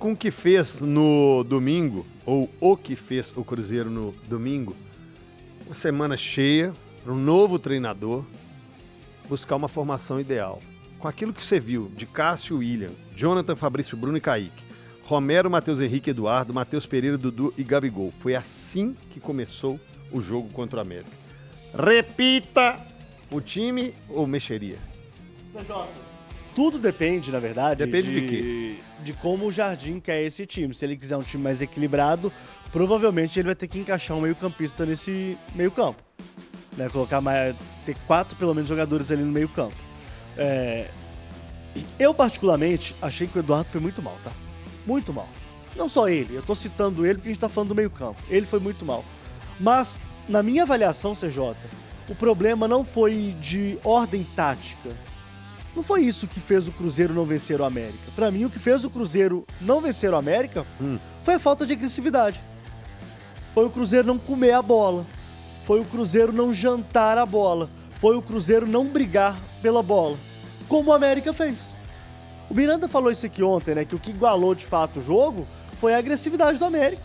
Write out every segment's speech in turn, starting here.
com o que fez no domingo, ou o que fez o Cruzeiro no domingo, uma semana cheia para um novo treinador buscar uma formação ideal. Com aquilo que você viu de Cássio, William, Jonathan, Fabrício, Bruno e Kaique, Romero, Matheus Henrique, Eduardo, Matheus Pereira, Dudu e Gabigol. Foi assim que começou o jogo contra o América. Repita o time ou mexeria? CJ, tudo depende, na verdade, Depende de quê? De como o Jardim quer esse time. Se ele quiser um time mais equilibrado, provavelmente ele vai ter que encaixar um meio-campista nesse meio-campo. Né? Ter 4, pelo menos, jogadores ali no meio-campo. Eu, particularmente, achei que o Eduardo foi muito mal, tá? Muito mal. Não só ele, eu tô citando ele porque a gente tá falando do meio-campo. Ele foi muito mal. Mas, na minha avaliação, CJ, o problema não foi de ordem tática. Não foi isso que fez o Cruzeiro não vencer o América. Pra mim, o que fez o Cruzeiro não vencer o América foi a falta de agressividade. Foi o Cruzeiro não comer a bola. Foi o Cruzeiro não jantar a bola. Foi o Cruzeiro não brigar pela bola. Como o América fez. O Miranda falou isso aqui ontem, né? Que o que igualou de fato o jogo foi a agressividade do América.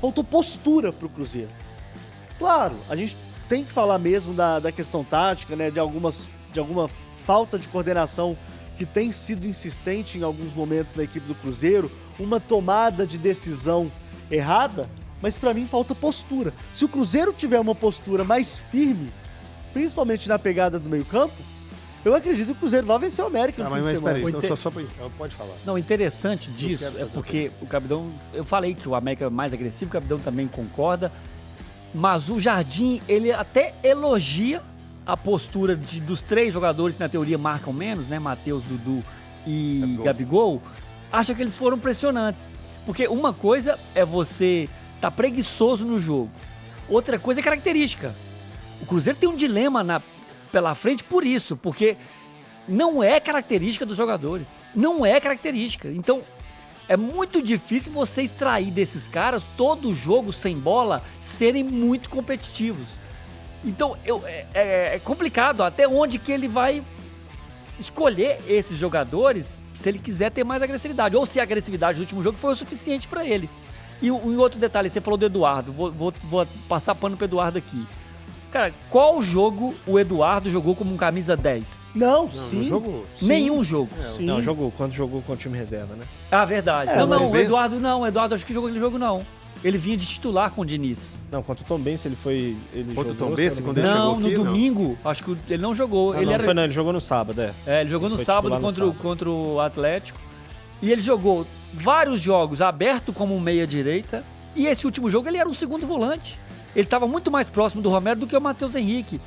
Faltou postura pro Cruzeiro. Claro, a gente tem que falar mesmo da questão tática, né? De alguma falta de coordenação que tem sido insistente em alguns momentos da equipe do Cruzeiro, uma tomada de decisão errada, mas pra mim falta postura. Se o Cruzeiro tiver uma postura mais firme, principalmente na pegada do meio-campo, eu acredito que o Cruzeiro vai vencer o América no fim de semana. Peraí, então pode falar. Não, o interessante disso é porque o Capitão... Eu falei que o América é mais agressivo, o Capitão também concorda, mas o Jardim, ele até elogia a postura dos 3 jogadores que na teoria marcam menos, né? Matheus, Dudu e Gabigol. Acha que eles foram pressionantes. Porque uma coisa é você tá preguiçoso no jogo. Outra coisa é característica. O Cruzeiro tem um dilema pela frente por isso, porque não é característica dos jogadores. Não é característica. Então, é muito difícil você extrair desses caras, todo jogo sem bola, serem muito competitivos. Então, é complicado até onde que ele vai escolher esses jogadores se ele quiser ter mais agressividade. Ou se a agressividade do último jogo foi o suficiente para ele. E outro detalhe, você falou do Eduardo, vou passar pano pro Eduardo aqui. Cara, qual jogo o Eduardo jogou como um camisa 10? Não, Não jogou. Nenhum jogo. Não, jogou quando jogou com o time reserva, né? Ah, verdade. o Eduardo acho que jogou aquele jogo não. Ele vinha de titular com o Diniz. Não, contra o Tombense ele foi... Contra o Tombense, quando ele chegou Não, aqui, no domingo, acho que ele não jogou. Ele jogou no sábado, ele jogou no sábado contra o Atlético. E ele jogou vários jogos aberto como um meia-direita. E esse último jogo ele era um segundo volante. Ele estava muito mais próximo do Romero do que o Matheus Henrique.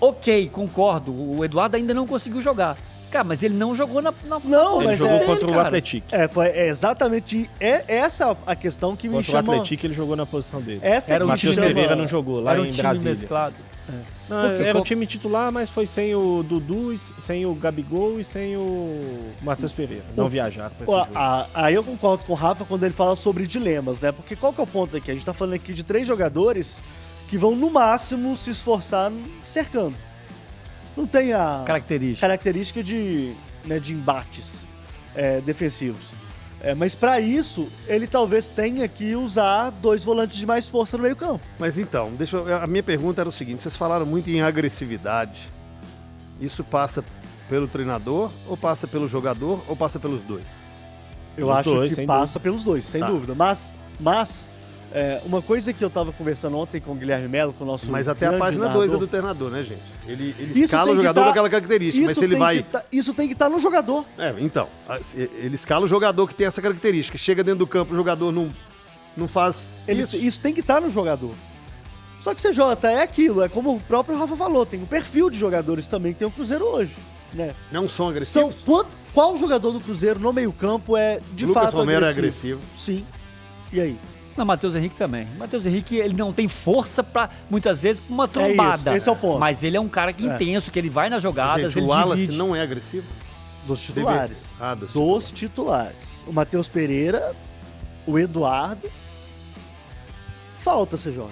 Ok, concordo. O Eduardo ainda não conseguiu jogar. Cara, mas ele não jogou na Não, ele mas jogou é- contra o cara. Atlético. Foi exatamente essa a questão que me Contra o chama... Atlético ele jogou na posição dele. Essa Era que o me Matheus time- chama- Pereira não jogou lá Era um em time Brasília. mesclado. Não, Porque era o time titular, mas foi sem o Dudu, sem o Gabigol e sem o Matheus Pereira. Não viajaram pra esse jogo. Aí eu concordo com o Rafa quando ele fala sobre dilemas, né? Porque qual que é o ponto aqui? A gente tá falando aqui de 3 jogadores que vão, no máximo, se esforçar cercando. Não tem a característica de embates defensivos. Mas pra isso, ele talvez tenha que usar 2 volantes de mais força no meio campo. Mas então, a minha pergunta era o seguinte, vocês falaram muito em agressividade. Isso passa pelo treinador, ou passa pelo jogador, ou passa pelos dois? Eu Pelos acho dois, que sem passa pelos dois, sem Tá. dúvida. Mas uma coisa que eu tava conversando ontem com o Guilherme Melo, com o nosso Mas até a grande página narrador, 2 é do treinador, né, gente? Ele Isso escala tem o que jogador tá- com aquela característica, mas se ele vai... Isso tem que estar no jogador. Então, ele escala o jogador que tem essa característica. Chega dentro do campo, o jogador não faz Isso tem que estar no jogador. Só que CJ é aquilo, é como o próprio Rafa falou, tem um perfil de jogadores também que tem o Cruzeiro hoje, né? Não são agressivos? Qual jogador do Cruzeiro no meio-campo é de Lucas fato Romero agressivo? é agressivo. Sim. E aí? Não, Matheus Henrique também. Matheus Henrique, ele não tem força pra, muitas vezes, pra uma trombada. esse é o ponto. Mas ele é um cara que intenso, que ele vai nas jogadas, Gente, ele o Wallace divide. não é agressivo? Dos titulares. Dos Titulares. O Matheus Pereira, o Eduardo. Falta, CJ.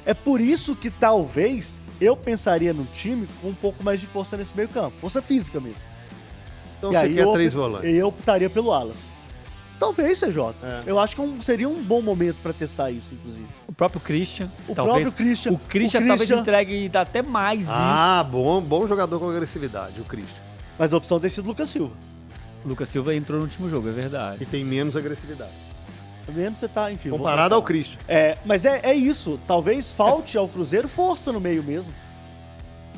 É por isso que talvez eu pensaria no time com um pouco mais de força nesse meio campo. Força física mesmo. Então E você aí quer 3 volantes. Eu optaria pelo Wallace. Talvez, CJ. É. Eu acho que seria um bom momento pra testar isso, inclusive. O próprio Christian. O talvez, próprio Christian. O Christian talvez entregue até mais Ah, bom jogador com agressividade, o Christian. Mas a opção tem sido o Lucas Silva. isso. O Lucas Silva entrou no último jogo, é verdade. E tem menos agressividade. Tá vendo? Você tá, enfim. Comparado ao Christian. Mas é isso. Talvez falte ao Cruzeiro força no meio mesmo.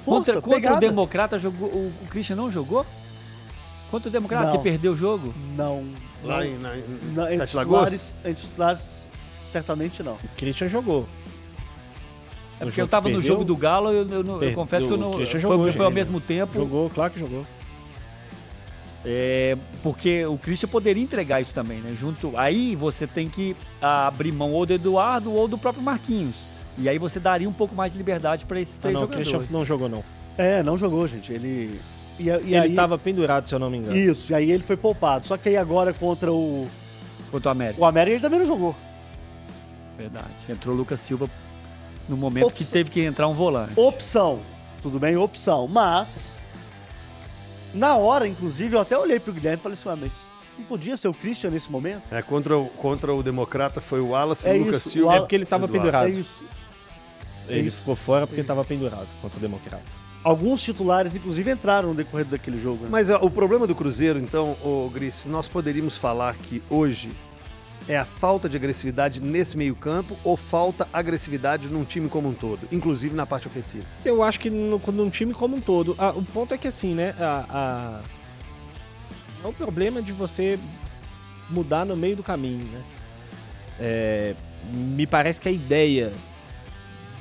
Força, Contra o pegada. Democrata, o Christian não jogou? Contra o Democrata, Não. que perdeu o jogo? Não. Lá não, em entre Sete Lagoas? entre titulares, certamente não. O Christian jogou. É porque eu tava no jogo do Galo, eu confesso que eu não. Christian jogou, Foi ao gente. mesmo tempo. Jogou, claro que jogou. Porque o Christian poderia entregar isso também, né? Aí você tem que abrir mão ou do Eduardo ou do próprio Marquinhos. E aí você daria um pouco mais de liberdade para esses três O jogadores. Christian não jogou, não. Não jogou, gente. Ele Ele aí, tava pendurado, se eu não me engano. Isso, e aí ele foi poupado. Só que aí agora contra o Contra o América. o América ele também não jogou. Verdade. Entrou o Lucas Silva no momento que Opção. teve que entrar um volante. Opção. Tudo bem, opção. Mas, na hora, inclusive, eu até olhei pro Guilherme e falei assim, mas não podia ser o Christian nesse momento? Contra o Democrata foi o Wallace, É o Lucas isso, Silva. É porque ele tava Eduardo. pendurado. É isso. Ele isso. ficou fora porque ele tava pendurado contra o Democrata. Alguns titulares, inclusive, entraram no decorrer daquele jogo. Né? Mas o problema do Cruzeiro, então, Gris, nós poderíamos falar que hoje é a falta de agressividade nesse meio-campo ou falta agressividade num time como um todo, inclusive na parte ofensiva? Eu acho que num time como um todo. O ponto é que assim, né? É o problema de você mudar no meio do caminho, né? Me parece que a ideia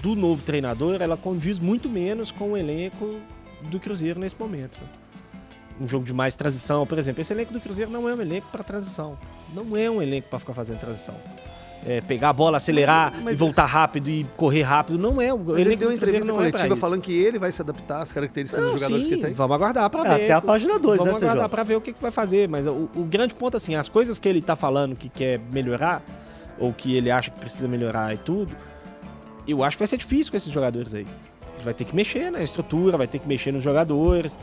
do novo treinador, ela condiz muito menos com o elenco do Cruzeiro nesse momento. Um jogo de mais transição, por exemplo, esse elenco do Cruzeiro não é um elenco para transição. Não é um elenco para ficar fazendo transição. Pegar a bola, acelerar Mas e voltar rápido e correr rápido, não é. O Mas ele elenco deu uma do Cruzeiro entrevista não é pra coletiva isso. falando que ele vai se adaptar às características dos jogadores Sim, que tem. Vamos aguardar pra ver. Até a página 2, né, Vamos aguardar CJ? pra ver o que vai fazer. Mas o grande ponto, assim, as coisas que ele tá falando que quer melhorar, ou que ele acha que precisa melhorar e tudo, eu acho que vai ser difícil com esses jogadores aí. Vai ter que mexer na estrutura, vai ter que mexer nos jogadores.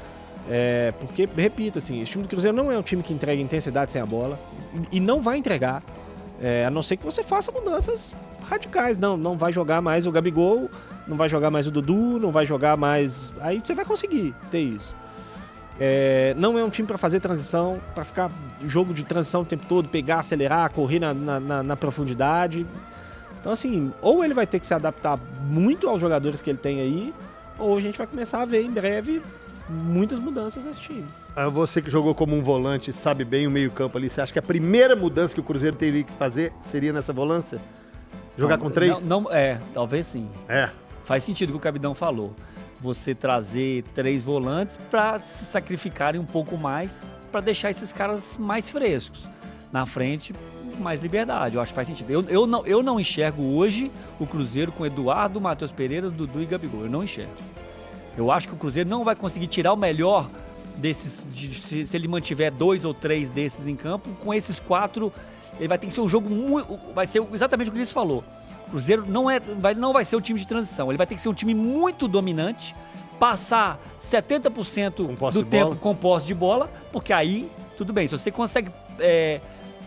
Porque, repito, assim, esse time do Cruzeiro não é um time que entrega intensidade sem a bola. E não vai entregar. A não ser que você faça mudanças radicais. Não vai jogar mais o Gabigol, não vai jogar mais o Dudu, não vai jogar mais... Aí você vai conseguir ter isso. Não é um time para fazer transição, para ficar jogo de transição o tempo todo, pegar, acelerar, correr na profundidade. Então, assim, ou ele vai ter que se adaptar muito aos jogadores que ele tem aí, ou a gente vai começar a ver em breve muitas mudanças nesse time. Você que jogou como um volante, sabe bem o meio-campo ali, você acha que a primeira mudança que o Cruzeiro teria que fazer seria nessa volância? Jogar com 3? Talvez sim. É. Faz sentido o que o Capitão falou. Você trazer 3 volantes para se sacrificarem um pouco mais, para deixar esses caras mais frescos. Na frente, mais liberdade. Eu acho que faz sentido. Eu não enxergo hoje o Cruzeiro com Eduardo, Matheus Pereira, Dudu e Gabigol. Eu não enxergo. Eu acho que o Cruzeiro não vai conseguir tirar o melhor desses, se ele mantiver 2 ou 3 desses em campo. Com esses 4, ele vai ter que ser um jogo muito... Vai ser exatamente o que o Cris falou. O Cruzeiro não vai ser o time de transição. Ele vai ter que ser um time muito dominante, passar 70% do tempo com posse de bola, porque aí, tudo bem. Se você consegue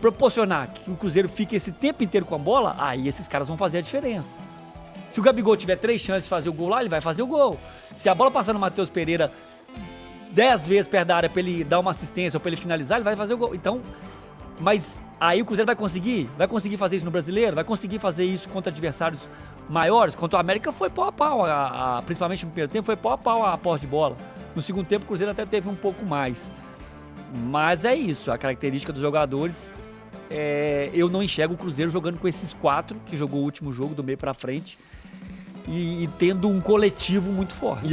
proporcionar que o Cruzeiro fique esse tempo inteiro com a bola, aí esses caras vão fazer a diferença. Se o Gabigol tiver 3 chances de fazer o gol lá, ele vai fazer o gol. Se a bola passar no Matheus Pereira 10 vezes perto da área pra ele dar uma assistência ou pra ele finalizar, ele vai fazer o gol. Então, mas aí o Cruzeiro vai conseguir fazer isso no Brasileiro? Vai conseguir fazer isso contra adversários maiores? Contra o América foi pau a pau, principalmente no primeiro tempo, foi pau a pau a posse de bola. No segundo tempo o Cruzeiro até teve um pouco mais. Mas é isso, a característica dos jogadores, eu não enxergo o Cruzeiro jogando com esses 4, que jogou o último jogo do meio pra frente, e tendo um coletivo muito forte.